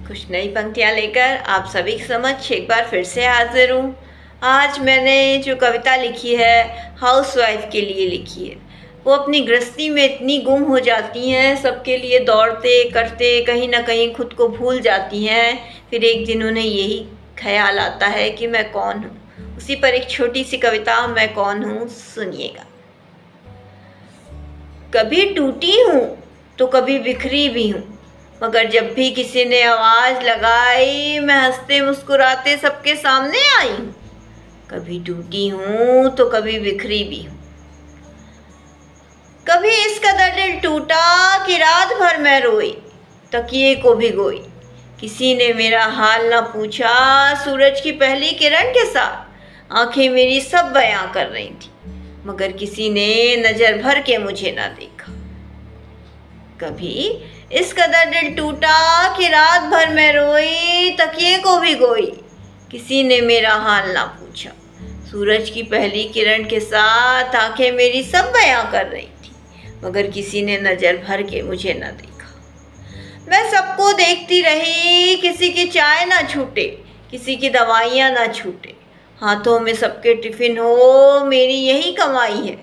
कुछ नई पंक्तियाँ लेकर आप सभी के समक्ष एक बार फिर से हाजिर हूँ। आज मैंने जो कविता लिखी है हाउसवाइफ के लिए लिखी है। वो अपनी गृहस्थी में इतनी गुम हो जाती हैं, सबके लिए दौड़ते करते कहीं ना कहीं खुद को भूल जाती हैं। फिर एक दिन उन्हें यही ख्याल आता है कि मैं कौन हूँ। उसी पर एक छोटी सी कविता मैं कौन हूँ, सुनिएगा। कभी टूटी हूँ तो कभी बिखरी भी हूँ, मगर जब भी किसी ने आवाज़ लगाई मैं हंसते मुस्कुराते सबके सामने आई हूँ। कभी टूटी हूँ तो कभी बिखरी भी हूँ। कभी इस कदर दिल टूटा कि रात भर मैं रोई, तकिए को भिगोई। किसी ने मेरा हाल ना पूछा, सूरज की पहली किरण के साथ आंखें मेरी सब बयां कर रही थी, मगर किसी ने नज़र भर के मुझे ना देखा। कभी इस कदर दिल टूटा कि रात भर मैं रोई, तकिए को भिगोई। किसी ने मेरा हाल ना पूछा, सूरज की पहली किरण के साथ आंखें मेरी सब बयां कर रही थी, मगर किसी ने नज़र भर के मुझे ना देखा। मैं सबको देखती रही, किसी की चाय ना छूटे, किसी की दवाइयाँ ना छूटे। हाथों में सबके टिफ़िन हो, मेरी यही कमाई है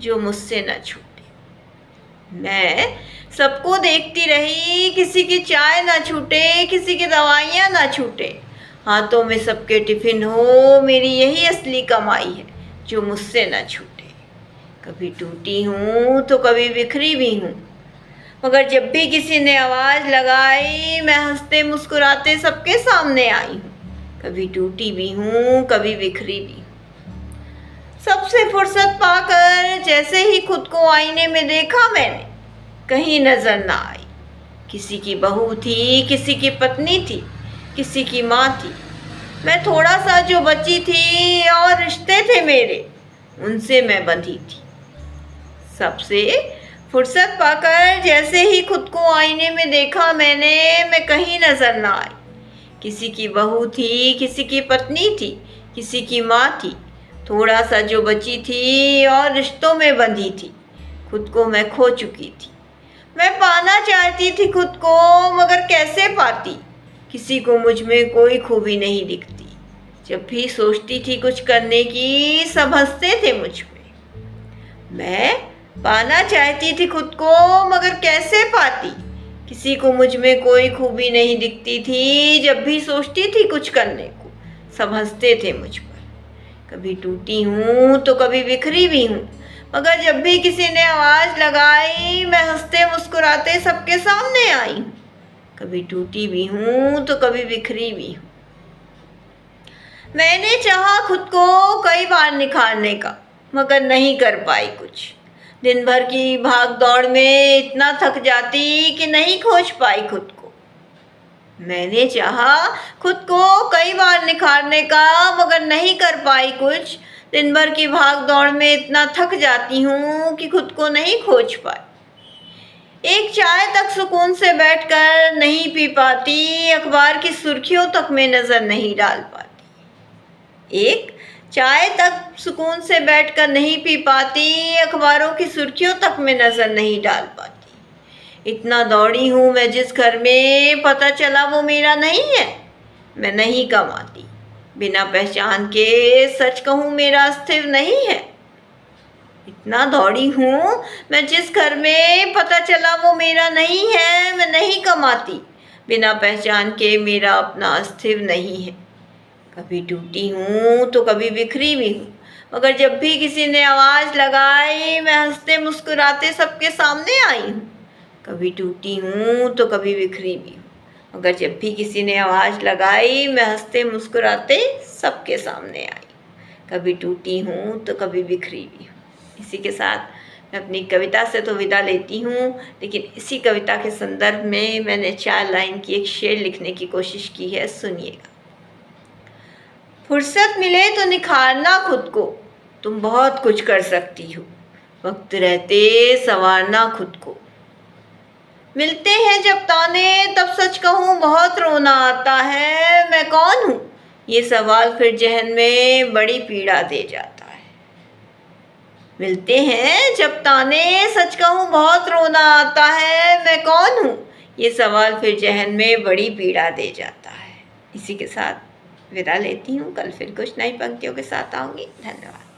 जो मुझसे न छूटे। मैं सबको देखती रही, किसी की चाय ना छूटे, किसी की दवाइयाँ ना छूटे। हाथों में सबके टिफ़िन हो, मेरी यही असली कमाई है जो मुझसे न छूटे। कभी टूटी हूँ तो कभी बिखरी भी हूँ, मगर जब भी किसी ने आवाज़ लगाई मैं हंसते मुस्कुराते सबके सामने आई हूँ। कभी टूटी भी हूँ, कभी बिखरी भी हूँ। सबसे फुर्सत पाकर जैसे ही खुद को आईने में देखा मैंने, कहीं नज़र ना आई। किसी की बहू थी, किसी की पत्नी थी, किसी की माँ थी। मैं थोड़ा सा जो बची थी और रिश्ते थे मेरे, उनसे मैं बंधी थी। सबसे फुर्सत पाकर जैसे ही खुद को आईने में देखा मैंने, मैं कहीं नज़र ना आई। किसी की बहू थी, किसी की पत्नी थी, किसी की माँ थी। थोड़ा सा जो बची थी और रिश्तों में बंधी थी, खुद को मैं खो चुकी थी। मैं पाना चाहती थी खुद को, मगर कैसे पाती। किसी को मुझ में कोई खूबी नहीं दिखती। जब भी सोचती थी कुछ करने की, सब हंसते थे मुझ पे। मैं पाना चाहती थी खुद को, मगर कैसे पाती। किसी को मुझ में कोई खूबी नहीं दिखती थी। जब भी सोचती थी कुछ करने को, सब हंसते थे मुझ पर। कभी टूटी हूँ तो कभी बिखरी भी हूँ, मगर जब भी किसी ने आवाज़ लगाई मैं हंसते मुस्कुराते सबके सामने आई हूँ। कभी टूटी भी हूँ तो कभी बिखरी भी हूँ। मैंने चाहा खुद को कई बार निखारने का, मगर नहीं कर पाई कुछ। दिन भर की भाग दौड़ में इतना थक जाती कि नहीं खोज पाई खुद को। मैंने चाहा खुद को कई बार निखारने का, मगर नहीं कर पाई कुछ। दिन भर की भाग दौड़ में इतना थक जाती हूँ कि खुद को नहीं खोज पाई। एक चाय तक सुकून से बैठकर नहीं पी पाती, अखबार की सुर्खियों तक में नज़र नहीं डाल पाती। एक चाय तक सुकून से बैठकर नहीं पी पाती, अखबारों की सुर्खियों तक में नज़र नहीं डाल पाती। इतना दौड़ी हूँ मैं जिस घर में, पता चला वो मेरा नहीं है। मैं नहीं कमाती, बिना पहचान के सच कहूँ मेरा अस्तित्व नहीं है। इतना दौड़ी हूँ मैं जिस घर में, पता चला वो मेरा नहीं है। मैं नहीं कमाती, बिना पहचान के मेरा अपना अस्तित्व नहीं है। कभी टूटी हूँ तो कभी बिखरी भी हूँ, मगर जब भी किसी ने आवाज़ लगाई मैं हंसते मुस्कुराते सबके सामने आई हूँ। कभी टूटी हूँ तो कभी बिखरी भी हूँ, मगर जब भी किसी ने आवाज़ लगाई मैं हंसते मुस्कुराते सबके सामने आई। कभी टूटी हूँ तो कभी बिखरी भी हूँ। इसी के साथ मैं अपनी कविता से तो विदा लेती हूँ, लेकिन इसी कविता के संदर्भ में मैंने 4 लाइन की एक शेर लिखने की कोशिश की है, सुनिएगा। फुर्सत मिले तो निखारना खुद को, तुम बहुत कुछ कर सकती हो। वक्त रहते संवारना खुद को। मिलते हैं जब ताने तब सच कहूँ बहुत रोना आता है। मैं कौन हूँ, ये सवाल फिर जहन में बड़ी पीड़ा दे जाता है। मिलते हैं जब ताने सच कहूँ बहुत रोना आता है। मैं कौन हूँ, ये सवाल फिर जहन में बड़ी पीड़ा दे जाता है। इसी के साथ विदा लेती हूँ, कल फिर कुछ नई पंक्तियों के साथ आऊँगी। धन्यवाद।